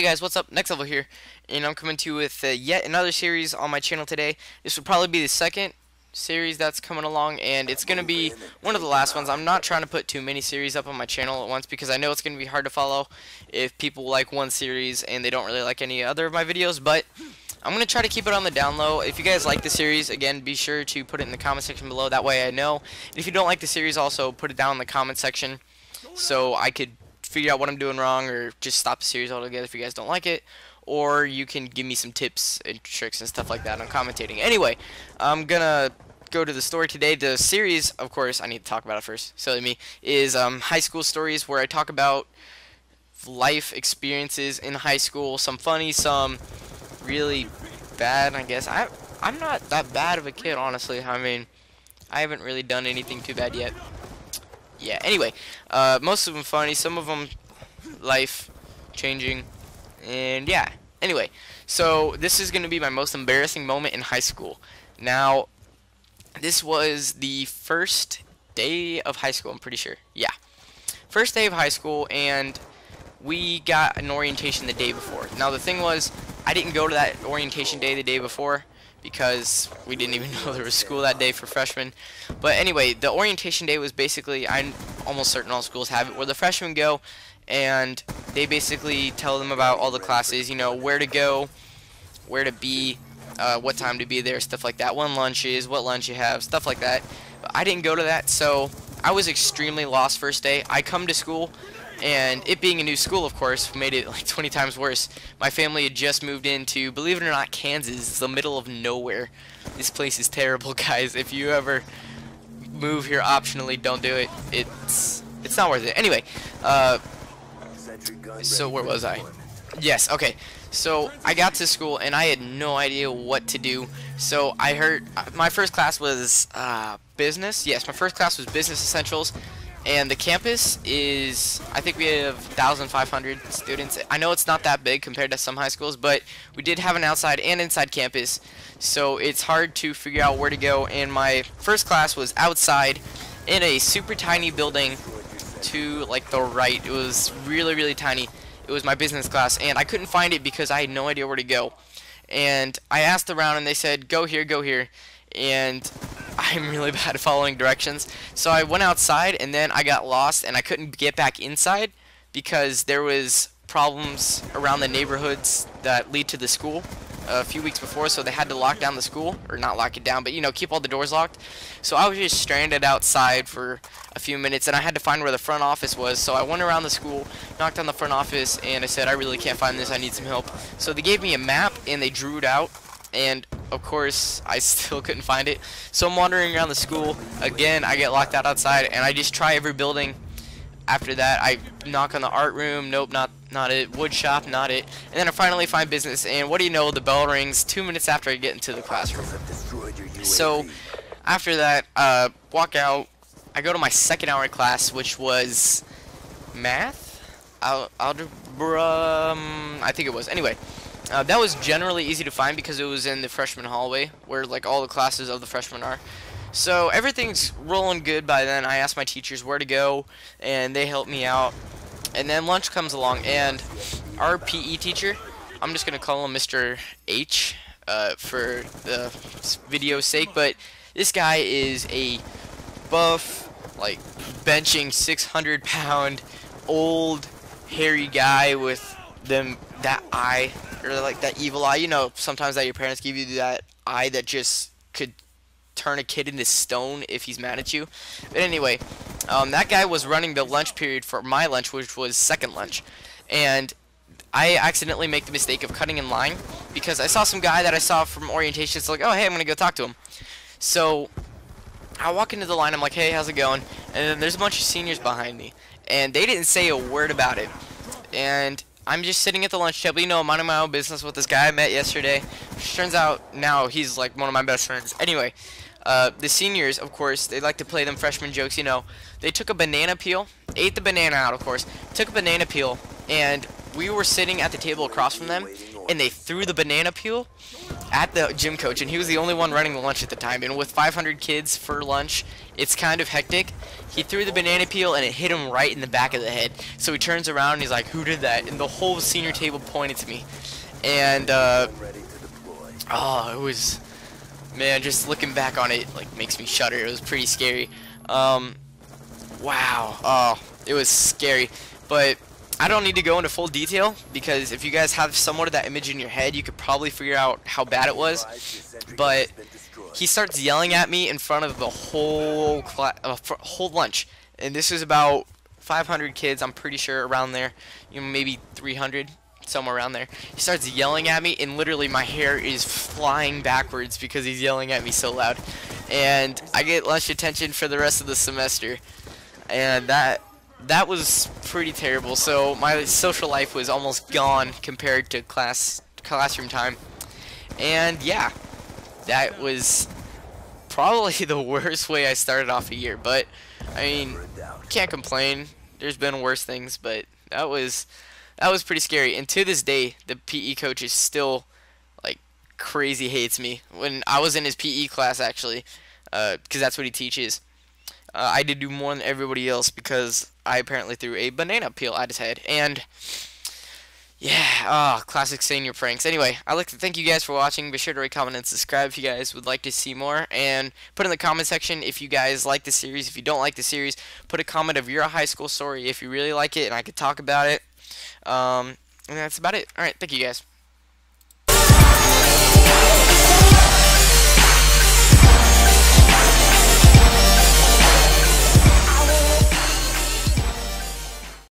guys, what's up? Next Level here, and I'm coming to you with yet another series on my channel today. This will probably be the second series that's coming along, and it's going to be one of the last ones. I'm not trying to put too many series up on my channel at once because I know it's going to be hard to follow if people like one series and they don't really like any other of my videos, but I'm going to try to keep it on the down low. If you guys like the series, again, be sure to put it in the comment section below. That way I know. And if you don't like the series, also put it down in the comment section so I could figure out what I'm doing wrong, or just stop the series altogether if you guys don't like it, or you can give me some tips and tricks and stuff like that on commentating. Anyway, I'm gonna go to the story today. The series, of course, I need to talk about it first, silly me, is high school stories, where I talk about life experiences in high school, some funny, some really bad, I guess. I'm not that bad of a kid, honestly. I mean, I haven't really done anything too bad yet. Yeah, anyway, most of them funny, some of them life changing, and yeah, anyway, so this is going to be my most embarrassing moment in high school. Now, this was the first day of high school, I'm pretty sure. Yeah, first day of high school, and we got an orientation the day before. Now, the thing was, I didn't go to that orientation day the day before because we didn't even know there was school that day for freshmen. But anyway, the orientation day was basically, I'm almost certain all schools have it, where the freshmen go and they basically tell them about all the classes, you know, where to go, where to be, what time to be there, stuff like that, when lunch is, what lunch you have, stuff like that. But I didn't go to that, so I was extremely lost first day. I come to school, and it being a new school, of course, made it like 20 times worse. My family had just moved into, believe it or not, Kansas. It's the middle of nowhere. This place is terrible, guys. If you ever move here optionally, don't do it. It's not worth it. Anyway, so where was I? Yes, okay. So I got to school, and I had no idea what to do. So I heard, my first class was business. Yes, my first class was business essentials. And the campus is, I think we have 1,500 students. I know it's not that big compared to some high schools, but we did have an outside and inside campus, so it's hard to figure out where to go. And my first class was outside in a super tiny building to like the right. It was really, really tiny. It was my business class, and I couldn't find it because I had no idea where to go. And I asked around, and they said, go here, and I'm really bad at following directions, so I went outside, and then I got lost, and I couldn't get back inside because there was problems around the neighborhoods that lead to the school a few weeks before, so they had to lock down the school, or not lock it down, but you know, keep all the doors locked. So I was just stranded outside for a few minutes, and I had to find where the front office was. So I went around the school, knocked on the front office, and I said, I really can't find this, I need some help. So they gave me a map, and they drew it out, and of course I still couldn't find it. So I'm wandering around the school again. I get locked out outside, and I just try every building. After that, I knock on the art room. Nope, not it. Wood shop, not it. And then I finally find business, and what do you know, the bell rings 2 minutes after I get into the classroom. So after that, walk out. I go to my second hour class, which was math, algebra, I think it was. Anyway, that was generally easy to find because it was in the freshman hallway where like all the classes of the freshmen are. So everything's rolling good by then. I asked my teachers where to go, and they helped me out. And then lunch comes along, and our PE teacher, I'm just gonna call him Mr. H for the video's sake, but this guy is a buff, like benching 600-pound old hairy guy with that eye, or like that evil eye. You know, sometimes that your parents give you that eye that just could turn a kid into stone if he's mad at you. But anyway, that guy was running the lunch period for my lunch, which was second lunch, and I accidentally make the mistake of cutting in line because I saw some guy that I saw from orientation. So like, oh hey, I'm gonna go talk to him. So I walk into the line, I'm like, hey, how's it going? And then there's a bunch of seniors behind me, and they didn't say a word about it. And I'm just sitting at the lunch table, you know, minding my own business with this guy I met yesterday, which turns out now he's like one of my best friends. Anyway, the seniors, of course, they like to play them freshman jokes, you know. They took a banana peel, ate the banana out, of course, took a banana peel, and we were sitting at the table across from them, and they threw the banana peel at the gym coach, and he was the only one running the lunch at the time, and with 500 kids for lunch, it's kind of hectic. He threw the banana peel and it hit him right in the back of the head. So he turns around and he's like, "Who did that?" And the whole senior table pointed to me. And oh, it was, man, just looking back on it like makes me shudder. It was pretty scary. Wow. Oh, it was scary. But I don't need to go into full detail, because if you guys have somewhat of that image in your head, you could probably figure out how bad it was. But he starts yelling at me in front of the whole whole lunch, and this was about 500 kids, I'm pretty sure, around there, you know, maybe 300, somewhere around there. He starts yelling at me, and literally my hair is flying backwards because he's yelling at me so loud. And I get lunch detention for the rest of the semester, and that was pretty terrible. So my social life was almost gone compared to classroom time. And yeah, that was probably the worst way I started off a year. But I mean, can't complain. There's been worse things, but that was pretty scary. And to this day, the PE coach is still like crazy hates me. When I was in his PE class, actually, because that's what he teaches, I did do more than everybody else because I apparently threw a banana peel at his head. And yeah, classic senior pranks. Anyway, I'd like to thank you guys for watching. Be sure to rate, comment, and subscribe if you guys would like to see more. And put in the comment section if you guys like the series. If you don't like the series, put a comment of your high school story if you really like it, and I could talk about it. And that's about it. Alright, thank you guys.